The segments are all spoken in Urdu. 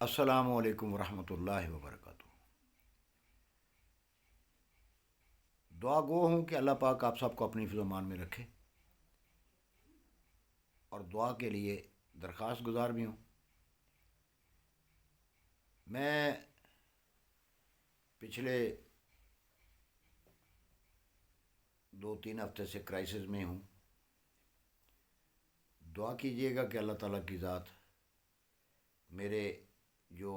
السلام علیکم ورحمۃ اللہ وبرکاتہ۔ دعا گو ہوں کہ اللہ پاک آپ سب کو اپنی حفظ و امان میں رکھے، اور دعا کے لیے درخواست گزار بھی ہوں۔ میں پچھلے 2-3 ہفتے سے کرائسس میں ہوں۔ دعا کیجیے گا کہ اللہ تعالیٰ کی ذات میرے جو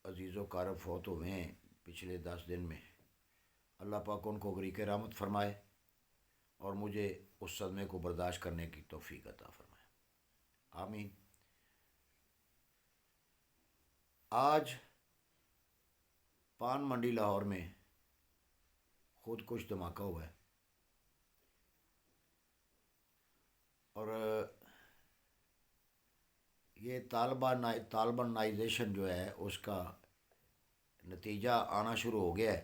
عزیز و کارب فوت ہوئے ہیں پچھلے 10 دن میں، اللہ پاک ان کو غریق رحمت فرمائے اور مجھے اس صدمے کو برداشت کرنے کی توفیق عطا فرمائے، آمین۔ آج پان منڈی لاہور میں خود کش دھماکہ ہوا ہے، اور یہ طالبانائزیشن جو ہے اس کا نتیجہ آنا شروع ہو گیا ہے۔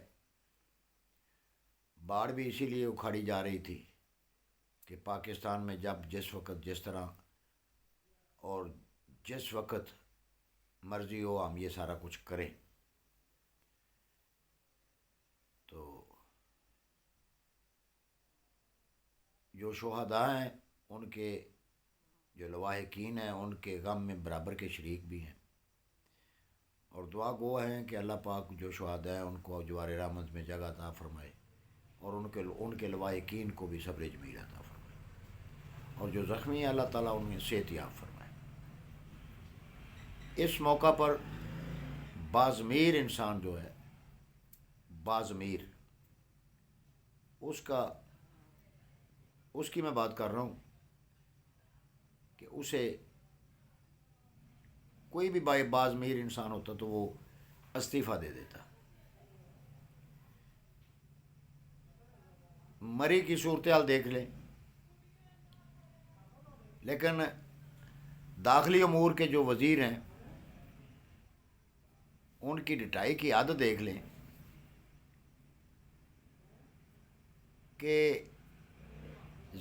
باڑ بھی اسی لیے اکھاڑی جا رہی تھی کہ پاکستان میں جب جس وقت جس طرح اور جس وقت مرضی ہو ہم یہ سارا کچھ کریں، تو جو شہداء ہیں ان کے جو لواحقین ہیں ان کے غم میں برابر کے شریک بھی ہیں، اور دعا گو ہیں کہ اللہ پاک جو شہداء ہیں ان کو جوار رحمت میں جگہ عطا فرمائے، اور ان کے لواحقین کو بھی صبر جمیل عطا فرمائے، اور جو زخمی ہیں اللہ تعالیٰ ان میں صحت یاب فرمائے۔ اس موقع پر بازمیر انسان جو ہے، بازمیر، اس کی میں بات کر رہا ہوں کہ اسے کوئی بھی بازمیر انسان ہوتا تو وہ استعفیٰ دے دیتا۔ مری کی صورتحال دیکھ لیں، لیکن داخلی امور کے جو وزیر ہیں ان کی ڈٹائی کی عادت دیکھ لیں کہ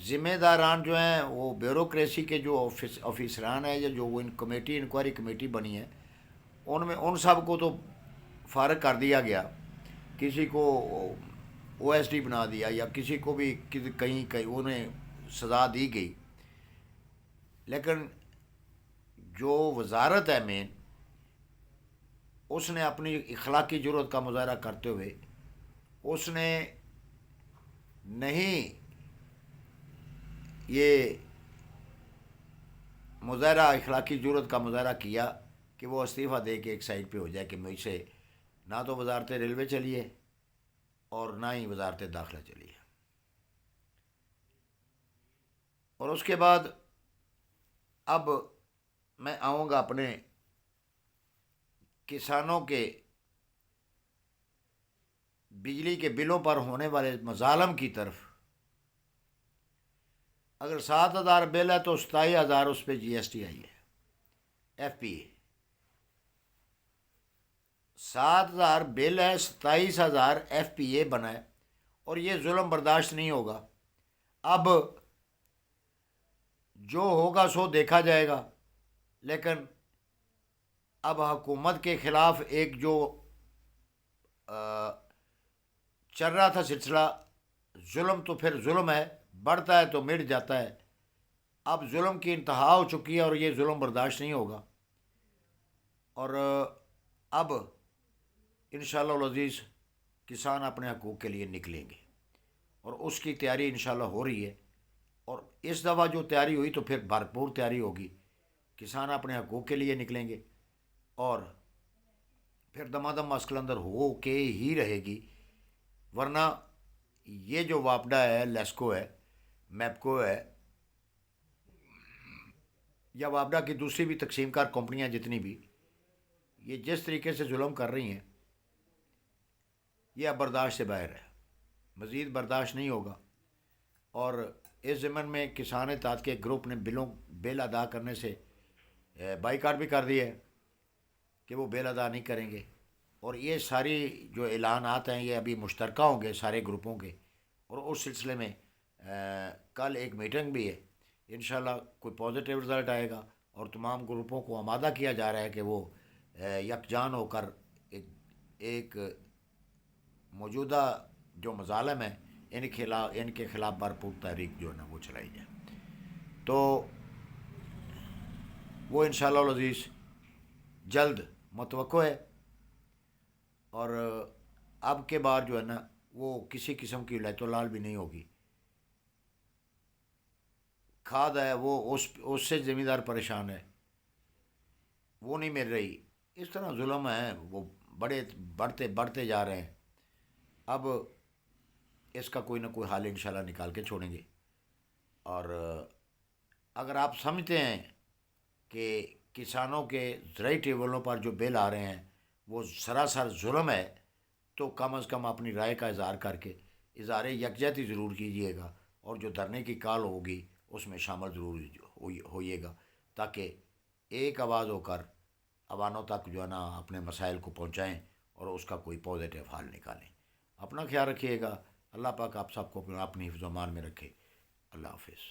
ذمہ داران جو ہیں وہ بیوروکریسی کے جو آفیسران ہیں یا جو وہ انکوائری کمیٹی بنی ہے ان سب کو تو فارغ کر دیا گیا، کسی کو او ایس ڈی بنا دیا، یا کسی کو بھی کہیں انہیں سزا دی گئی، لیکن جو وزارت ہے مین، اس نے اپنی اخلاقی جرات کا مظاہرہ کرتے ہوئے اس نے نہیں یہ مظاہرہ اخلاقی جرات کا مظاہرہ کیا کہ وہ استعفیٰ دے کے ایک سائڈ پہ ہو جائے کہ مجھ سے نہ تو وزارت ریلوے چلی ہے اور نہ ہی وزارت داخلہ چلی ہے۔ اور اس کے بعد اب میں آؤں گا اپنے کسانوں کے بجلی کے بلوں پر ہونے والے مظالم کی طرف۔ اگر 7,000 بل ہے تو 27,000 اس پہ جی ایس ٹی آئی ہے، ایف پی اے۔ 7,000 بل ہے، 27,000 ایف پی اے بنا ہے، اور یہ ظلم برداشت نہیں ہوگا۔ اب جو ہوگا سو دیکھا جائے گا، لیکن اب حکومت کے خلاف ایک جو چل رہا تھا سلسلہ، ظلم تو پھر ظلم ہے، بڑھتا ہے تو مٹ جاتا ہے۔ اب ظلم کی انتہا ہو چکی ہے اور یہ ظلم برداشت نہیں ہوگا، اور اب انشاءاللہ العزیز کسان اپنے حقوق کے لیے نکلیں گے، اور اس کی تیاری انشاءاللہ ہو رہی ہے، اور اس دفعہ جو تیاری ہوئی تو پھر بھرپور تیاری ہوگی، کسان اپنے حقوق کے لیے نکلیں گے، اور پھر دمادم مسکل اندر ہو کے ہی رہے گی، ورنہ یہ جو واپڈا ہے، لیسکو ہے، میپکو ہے، یا واپڈا کی دوسری بھی تقسیم کار کمپنیاں جتنی بھی، یہ جس طریقے سے ظلم کر رہی ہیں یہ اب برداشت سے باہر ہے، مزید برداشت نہیں ہوگا۔ اور اس ضمن میں کسان اتحاد کے گروپ نے بل ادا کرنے سے بائیکاٹ بھی کر دیا ہے کہ وہ بل ادا نہیں کریں گے، اور یہ ساری جو اعلانات ہیں یہ ابھی مشترکہ ہوں گے سارے گروپوں کے، اور اس سلسلے میں کل ایک میٹنگ بھی ہے، انشاءاللہ کوئی پازیٹیو رزلٹ آئے گا، اور تمام گروپوں کو آمادہ کیا جا رہا ہے کہ وہ یکجان ہو کر ایک موجودہ جو مظالم ہیں ان کے خلاف بھرپور تحریک جو ہے نا وہ چلائی جائے. تو وہ انشاءاللہ العزیز جلد متوقع ہے. اور اب کے بعد جو ہے نا وہ کسی قسم کی لہت و لال بھی نہیں ہوگی. کھاد ہے وہ اس سے زمیندار پریشان ہے، وہ نہیں مل رہی. اس طرح ظلم ہے وہ بڑھتے جا رہے ہیں. اب اس کا کوئی نہ کوئی حال انشاءاللہ نکال کے چھوڑیں گے. اور اگر آپ سمجھتے ہیں کہ کسانوں کے زرعی ٹیبلوں پر جو بل آ رہے ہیں وہ سراسر ظلم ہے، تو کم از کم اپنی رائے کا اظہار کر کے اظہار یکجہتی ضرور کیجیے گا. اور جو دھرنے کی کال ہوگی اس میں شامل ضرور ہوئیے گا، تاکہ ایک آواز ہو کر عوانوں تک جو ہے نا اپنے مسائل کو پہنچائیں اور اس کا کوئی پازیٹیو حل نکالیں. اپنا خیال رکھیے گا. اللہ پاک آپ سب کو اپنی حفظ و امان میں رکھے. اللہ حافظ.